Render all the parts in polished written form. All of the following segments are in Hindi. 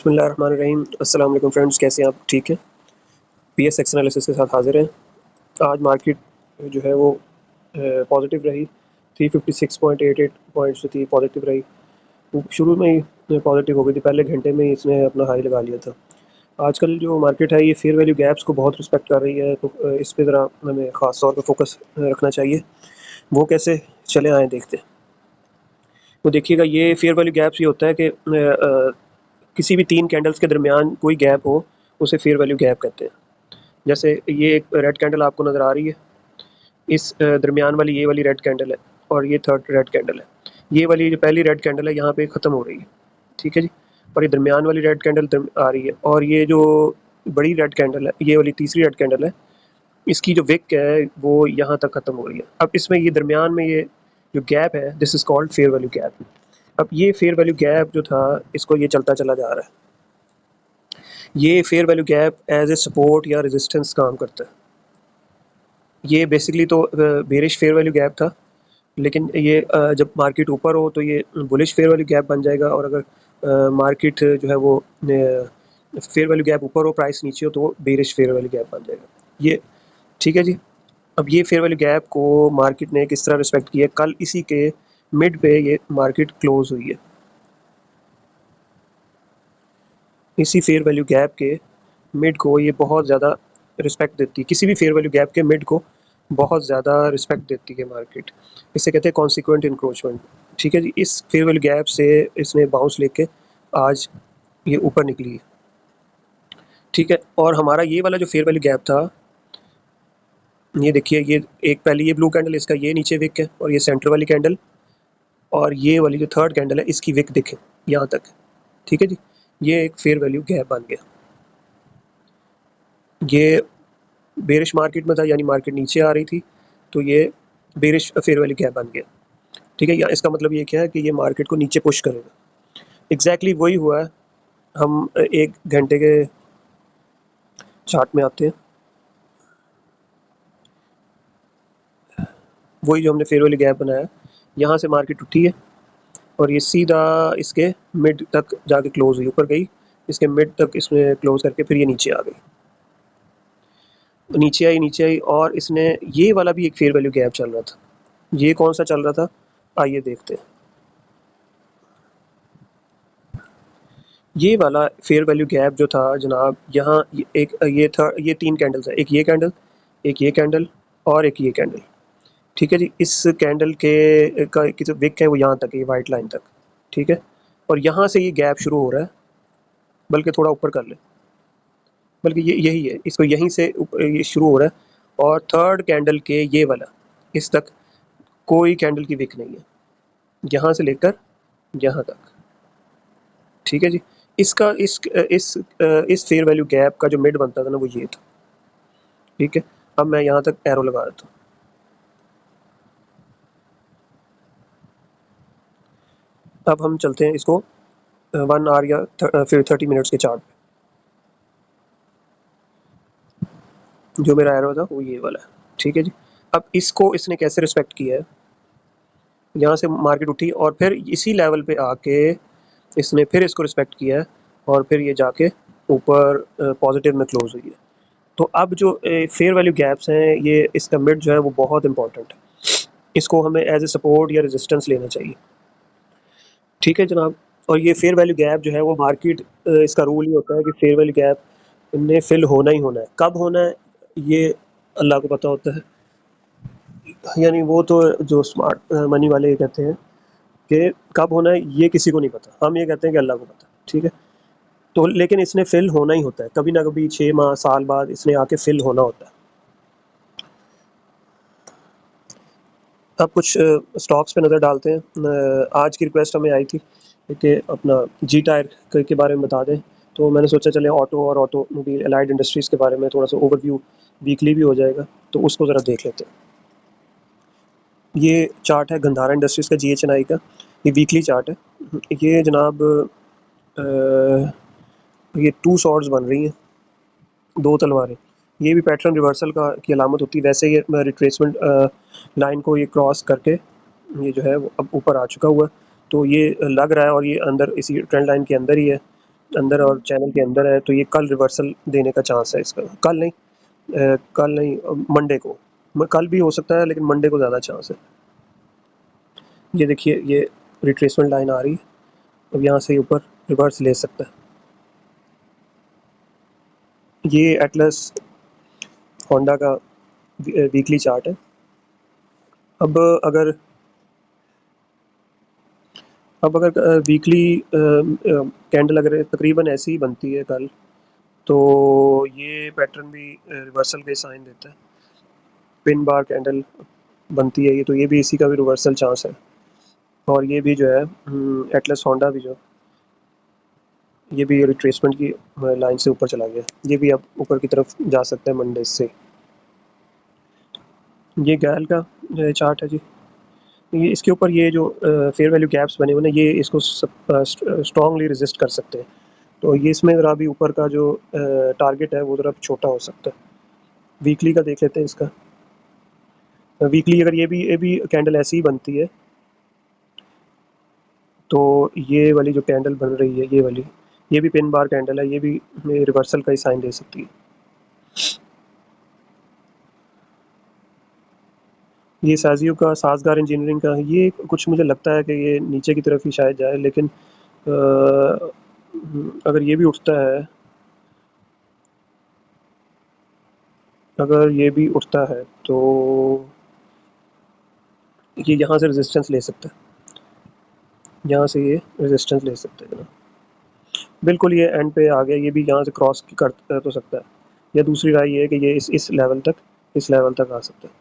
बिस्मिल्लाहिर्रहमानिर्रहीम। अस्सलाम वालेकुम फ्रेंड्स, कैसे हैं आप? ठीक है। पीएसएक्स एनालिसिस के साथ हाजिर हैं। आज मार्केट जो है वो पॉजिटिव रही। 356.88 पॉइंट्स जो थी पॉजिटिव रही। शुरू में ही पॉजिटिव हो गई थी, पहले घंटे में ही इसने अपना हाई लगा लिया था। आजकल जो मार्केट है ये फेयर वैल्यू गैप्स को बहुत रिस्पेक्ट कर रही है, तो इस पे ज़रा हमें ख़ास तौर पे फोकस रखना चाहिए। वो कैसे, चले आएँ देखते हैं। तो देखिएगा, ये फेयर वैल्यू गैप्स ये होता है कि किसी भी 3 कैंडल्स के दरमियान कोई गैप हो, उसे फेयर वैल्यू गैप कहते हैं। जैसे ये एक रेड कैंडल आपको नज़र आ रही है, इस दरमियान वाली ये वाली रेड कैंडल है और ये थर्ड रेड कैंडल है। ये वाली जो पहली रेड कैंडल है यहाँ पे ख़त्म हो रही है, ठीक है जी। और ये दरमियान वाली रेड कैंडल आ रही है, और ये जो बड़ी रेड कैंडल है, ये वाली तीसरी रेड कैंडल है, इसकी जो विक है वो यहाँ तक ख़त्म हो रही है। अब इसमें ये दरमियान में ये जो गैप है, this is called fair value gap. अब ये फेयर वैल्यू गैप जो था, इसको ये चलता चला जा रहा है। ये fair value gap as a support या रेजिस्टेंस काम करता है। ये बेसिकली तो बेरिश फेयर वैल्यू गैप था, लेकिन ये जब मार्केट ऊपर हो तो ये बुलिश फेयर वैल्यू गैप बन जाएगा, और अगर मार्केट जो है वो फेयर वैल्यू गैप ऊपर हो, प्राइस नीचे हो, तो वो बेरिश फेयर वैल्यू गैप बन जाएगा। ये ठीक है जी। अब ये फेयर वैल्यू गैप को मार्केट ने किस तरह रिस्पेक्ट किया, कल इसी के मिड पे ये मार्केट क्लोज हुई है। इसी फेयर वैल्यू गैप के मिड को ये बहुत ज़्यादा रिस्पेक्ट देती है, किसी भी फेयर वैल्यू गैप के मिड को बहुत ज़्यादा रिस्पेक्ट देती है मार्केट। इसे कहते हैं कॉन्सिक्वेंट इंक्रोचमेंट। ठीक है जी। इस फेयर वैल्यू गैप से इसने बाउंस लेके आज ये ऊपर निकली है, ठीक है। और हमारा ये वाला जो फेयर वैल्यू गैप था, ये देखिए, ये एक पहले ये ब्लू कैंडल, इसका ये नीचे विक है, और ये सेंटर वाली कैंडल, और ये वाली जो थर्ड कैंडल है, इसकी विक दिखे यहाँ तक, ठीक है जी। ये एक फेयर वैल्यू गैप बन गया। ये बेरिश मार्केट में था, यानी मार्केट नीचे आ रही थी, तो ये बेरिश फेयर वैल्यू गैप बन गया, ठीक है। या इसका मतलब ये क्या है कि ये मार्केट को नीचे पुश करेगा। एग्जैक्टली वही हुआ है। हम एक घंटे के चार्ट में आते हैं। वही जो हमने फेयर वैल्यू गैप बनाया, यहाँ से मार्केट उठी है, और ये सीधा इसके मिड तक जाके क्लोज हुई, ऊपर गई, इसके मिड तक इसमें क्लोज करके फिर ये नीचे आ गई, नीचे आई, और इसने ये वाला भी एक फेयर वैल्यू गैप चल रहा था। ये कौन सा चल रहा था, आइए देखते हैं। ये वाला फेयर वैल्यू गैप जो था जनाब, यहाँ ये 3 कैंडल्स है, एक ये कैंडल, एक ये कैंडल, और एक ये कैंडल, ठीक है जी। इस कैंडल के का की जो विक है वो यहाँ तक है, ये वाइट लाइन तक, ठीक है। और यहाँ से ये गैप शुरू हो रहा है, बल्कि थोड़ा ऊपर कर ले, बल्कि ये यही है, इसको यहीं से ये शुरू हो रहा है, और थर्ड कैंडल के ये वाला इस तक कोई कैंडल की विक नहीं है, यहाँ से लेकर यहाँ तक, ठीक है जी। इसका इस फेयर वैल्यू गैप का जो मिड बनता था ना, वो ये था, ठीक है। अब मैं यहाँ तक एरो लगा देता हूँ। अब हम चलते हैं इसको 1 आवर या फिर 30 मिनट्स के चार्ट पे। जो मेरा एरो था वो ये वाला है, ठीक है जी। अब इसको इसने कैसे रिस्पेक्ट किया है, यहाँ से मार्केट उठी और फिर इसी लेवल पे आके इसने फिर इसको रिस्पेक्ट किया है, और फिर ये जाके ऊपर पॉजिटिव में क्लोज हुई है। तो अब जो फेयर वैल्यू गैप्स हैं, ये इसका मिड जो है वो बहुत इंपॉर्टेंट है, इसको हमें एज ए सपोर्ट या रेजिस्टेंस लेना चाहिए, ठीक है जनाब। और ये फेयर वैल्यू गैप जो है वो मार्केट, इसका रूल ये होता है कि फेयर वैल्यू गैप ने फिल होना ही होना है। कब होना है ये अल्लाह को पता होता है, यानी वो तो जो स्मार्ट मनी वाले ये कहते हैं कि कब होना है ये किसी को नहीं पता, हम ये कहते हैं कि अल्लाह को पता, ठीक है। तो लेकिन इसने फिल होना ही होता है, कभी ना कभी 6 माह साल बाद इसने आके फिल होना होता है। अब कुछ स्टॉक्स पे नज़र डालते हैं। आज की रिक्वेस्ट हमें आई थी कि अपना जी टायर के बारे में बता दें, तो मैंने सोचा चले ऑटो और ऑटोमोबाइल एलाइड इंडस्ट्रीज़ के बारे में थोड़ा सा ओवरव्यू वीकली भी हो जाएगा, तो उसको ज़रा देख लेते हैं। ये चार्ट है गंधारा इंडस्ट्रीज़ का, GHNI का, ये वीकली चार्ट है। ये जनाब ये 2 शॉट्स बन रही हैं, 2 तलवारें। ये भी पैटर्न रिवर्सल की अलामत होती है। वैसे ये रिट्रेसमेंट लाइन को ये क्रॉस करके ये जो है वो अब ऊपर आ चुका हुआ है, तो ये लग रहा है, और ये अंदर इसी ट्रेंड लाइन के अंदर ही है, अंदर और चैनल के अंदर है, तो ये कल रिवर्सल देने का चांस है इसका। कल नहीं, मंडे को। कल भी हो सकता है, लेकिन मंडे को ज़्यादा चांस है। ये देखिए, ये रिट्रेसमेंट लाइन आ रही है, अब यहाँ से ऊपर रिवर्स ले सकता है। ये एटलस होंडा का वीकली चार्ट है। अब अगर वीकली कैंडल अगर तकरीबन ऐसी ही बनती है कल, तो ये पैटर्न भी रिवर्सल के साइन देता है। पिन बार कैंडल बनती है ये, तो ये भी इसी का भी रिवर्सल चांस है। और ये भी जो है एटलस होंडा भी जो, ये भी रिट्रेसमेंट की लाइन से ऊपर चला गया, ये भी अब ऊपर की तरफ जा सकता है मंडे से। ये गैल का चार्ट है जी। ये इसके ऊपर ये जो फेयर वैल्यू गैप्स बने हुए ना, ये इसको स्ट्रांगली रेजिस्ट कर सकते हैं। तो ये इसमें ज़रा भी ऊपर का जो टारगेट है वो ज़रा छोटा हो सकता है। वीकली का देख लेते हैं इसका। वीकली अगर ये भी कैंडल ऐसी ही बनती है, तो ये वाली जो कैंडल बन रही है, ये वाली, ये भी पिन बार कैंडल है, ये भी रिवर्सल का ही साइन दे सकती है। ये साजियो का, साजगार इंजीनियरिंग का, ये कुछ मुझे लगता है कि ये नीचे की तरफ ही शायद जाए, लेकिन अगर ये भी उठता है, तो ये यहाँ से रेजिस्टेंस ले सकता है, यहाँ से ये रेजिस्टेंस ले सकते हैं। बिल्कुल ये एंड पे आ गया, ये भी यहाँ से क्रॉस कर तो सकता है, या दूसरी राय ये है कि ये इस लेवल तक आ सकता है।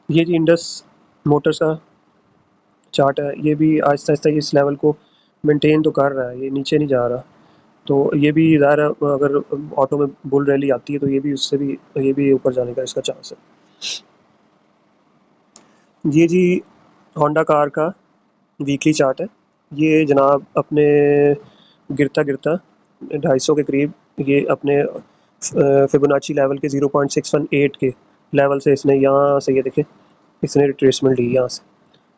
ये जी इंडस मोटर्स का चार्ट है, ये भी आहिस्ता आहिस्ता इस लेवल को मेंटेन तो कर रहा है, ये नीचे नहीं जा रहा। तो ये भी ज़ाहिर है, अगर ऑटो में बुल रैली आती है, तो ये भी ऊपर जाने का इसका चांस है। ये जी होंडा कार का वीकली चार्ट है। ये जनाब अपने गिरता गिरता 250 के करीब, ये अपने फिबोनाची लेवल के 0.618 के लेवल से इसने यहाँ से, ये देखें, इसने रिट्रेसमेंट ली यहाँ से।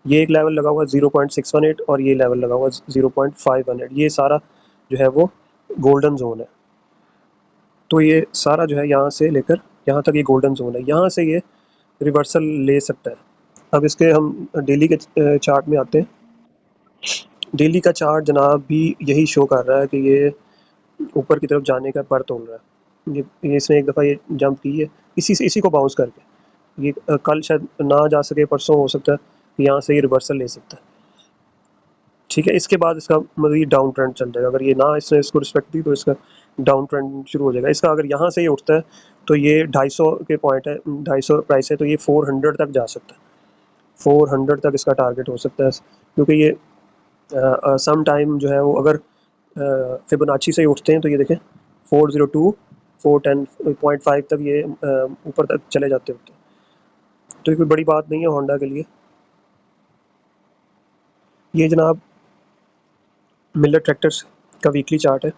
ये एक लेवल लगा हुआ 0.618 और ये लेवल लगा हुआ 0.518। ये सारा जो है वो गोल्डन जोन है। तो ये सारा जो है यहाँ से लेकर यहाँ तक ये गोल्डन जोन है, यहाँ से ये रिवर्सल ले सकता है। अब इसके हम डेली के चार्ट में आते हैं। डेली का चार्ट जनाब भी यही शो कर रहा है कि ये ऊपर की तरफ जाने का पर तोल रहा है। ये इसने एक दफ़ा ये जंप की है, इसी को बाउंस करके ये कल शायद ना जा सके, परसों हो सकता है कि यहाँ से ये रिवर्सल ले सकता है। ठीक है, इसके बाद इसका मतलब ये डाउन ट्रेंड चल जाएगा। अगर ये ना इसने इसको रिस्पेक्ट दी, तो इसका डाउन ट्रेंड शुरू हो जाएगा। इसका अगर यहाँ से ये उठता है, तो ये 250 के पॉइंट है, 250 प्राइस है, तो ये 400 तक जा सकता है। 400 तक इसका टारगेट हो सकता है, क्योंकि ये सम टाइम जो है वो अगर फिबोनाची से ही उठते हैं, तो ये देखें 402 410.5 तक ये ऊपर तक चले जाते होते हैं। तो ये कोई बड़ी बात नहीं है होंडा के लिए। ये जनाब मिलर ट्रैक्टर्स का वीकली चार्ट है।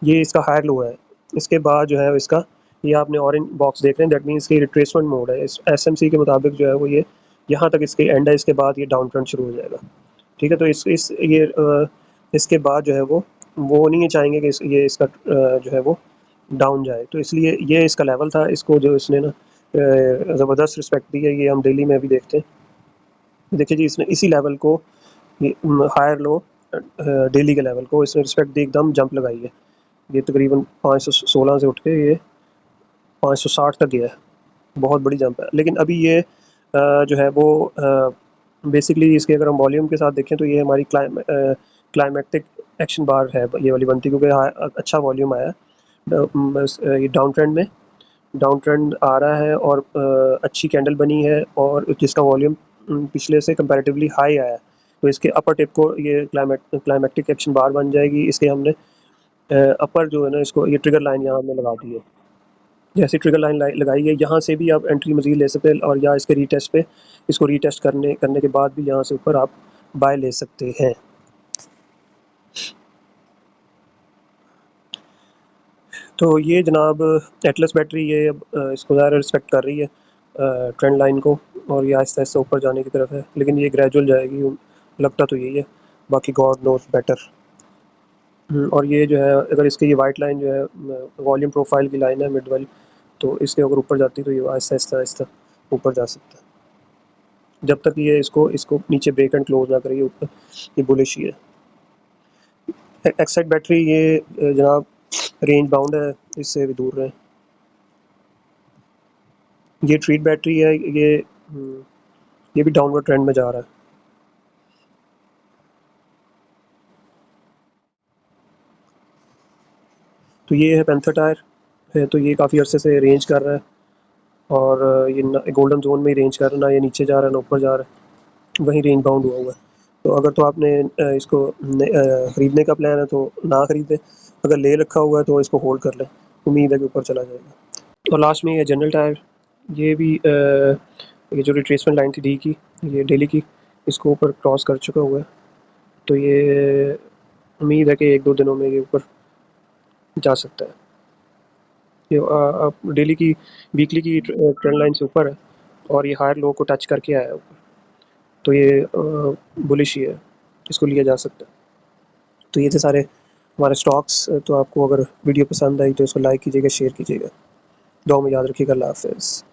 ये इसका हायर लो है, इसके बाद जो है इसका, ये आपने ऑरेंज बॉक्स देख रहे हैं, दैट मीन्स कि रिट्रेसमेंट मोड है। इस एसएमसी के मुताबिक जो है वो ये यहाँ तक इसके एंड है, इसके बाद ये डाउन ट्रेंड शुरू हो जाएगा। ठीक है, तो इसके बाद जो है वो नहीं चाहेंगे कि ये इसका जो है वो डाउन जाए, तो इसलिए ये इसका लेवल था। इसको जो इसने ना ज़बरदस्त रिस्पेक्ट दी है, ये हम डेली में भी देखते हैं। देखिए जी, इसने इसी लेवल को, हायर लो डेली के लेवल को इसने रिस्पेक्ट दी, एकदम जंप लगाई है। ये तकरीबन 516 से उठ के ये 560 तक गया है, बहुत बड़ी जंप है। लेकिन अभी ये जो है वो बेसिकली इसके अगर हम वॉल्यूम के साथ देखें, तो ये हमारी क्लाइमेटिक एक्शन बार है, ये वाली बनती, क्योंकि अच्छा वॉल्यूम आया ये डाउन ट्रेंड आ रहा है, और अच्छी कैंडल बनी है, और जिसका वॉल्यूम पिछले से कंपैरेटिवली हाई आया है। तो इसके अपर टिप को ये क्लाइमेटिक एक्शन बार बन जाएगी। इसके हमने अपर जो है ना, इसको ये ट्रिगर लाइन यहाँ हमने लगा दी है। जैसे ट्रिगर लाइन लगाई है, यहाँ से भी आप एंट्री मज़ीद ले सकते हैं, और या इसके रीटेस्ट पे, इसको रीटेस्ट करने के बाद भी यहाँ से ऊपर आप बाय ले सकते हैं। तो ये जनाब एटलस बैटरी, ये इसको ज़्यादा रिस्पेक्ट कर रही है ट्रेंड लाइन को, और ये आहिस्ता आहिस्ता ऊपर जाने की तरफ है, लेकिन ये ग्रेजुअल जाएगी, लगता तो यही है। बाकी गॉड नोज बेटर। और ये जो है अगर इसकी ये वाइट लाइन जो है वॉल्यूम प्रोफाइल की लाइन है मिड वाली, तो इसके अगर ऊपर जाती तो ये आहिस्ता आहिस्ता आहिस्ता ऊपर जा सकता है, जब तक ये इसको इसको नीचे ब्रेक एंड क्लोज ना करे ऊपर, ये बुलिश ही है। एक्साइड बैटरी ये जनाब रेंज बाउंड है, इससे भी दूर रहें। ये ट्रीट बैटरी है, ये भी डाउनवर्ड ट्रेंड में जा रहा है। तो ये है पैंथर टायर है, तो ये काफ़ी अरसे से रेंज कर रहा है और ये गोल्डन जोन में ही रेंज कर रहा है, ना ये नीचे जा रहा है ना ऊपर जा रहा है, वहीं रेंज बाउंड हुआ हुआ है। तो अगर तो आपने इसको ख़रीदने का प्लान है तो ना ख़रीदें, अगर ले रखा हुआ है तो इसको होल्ड कर लें, उम्मीद है कि ऊपर चला जाएगा। और लास्ट में ये जनरल टायर, ये भी ये जो रिट्रेसमेंट लाइन थी डी की, ये डेली की, इसको ऊपर क्रॉस कर चुका हुआ है, तो ये उम्मीद है कि 1-2 दिनों में ये ऊपर जा सकता है। ये डेली की वीकली की ट्रेंड लाइन से ऊपर है और ये हायर लो को टच करके आया है ऊपर, तो ये बुलिश ही है, इसको लिया जा सकता है। तो ये थे सारे हमारे स्टॉक्स। तो आपको अगर वीडियो पसंद आई तो इसको लाइक कीजिएगा, शेयर कीजिएगा, दुआ में याद रखिएगा। अल्लाह हाफ़िज़।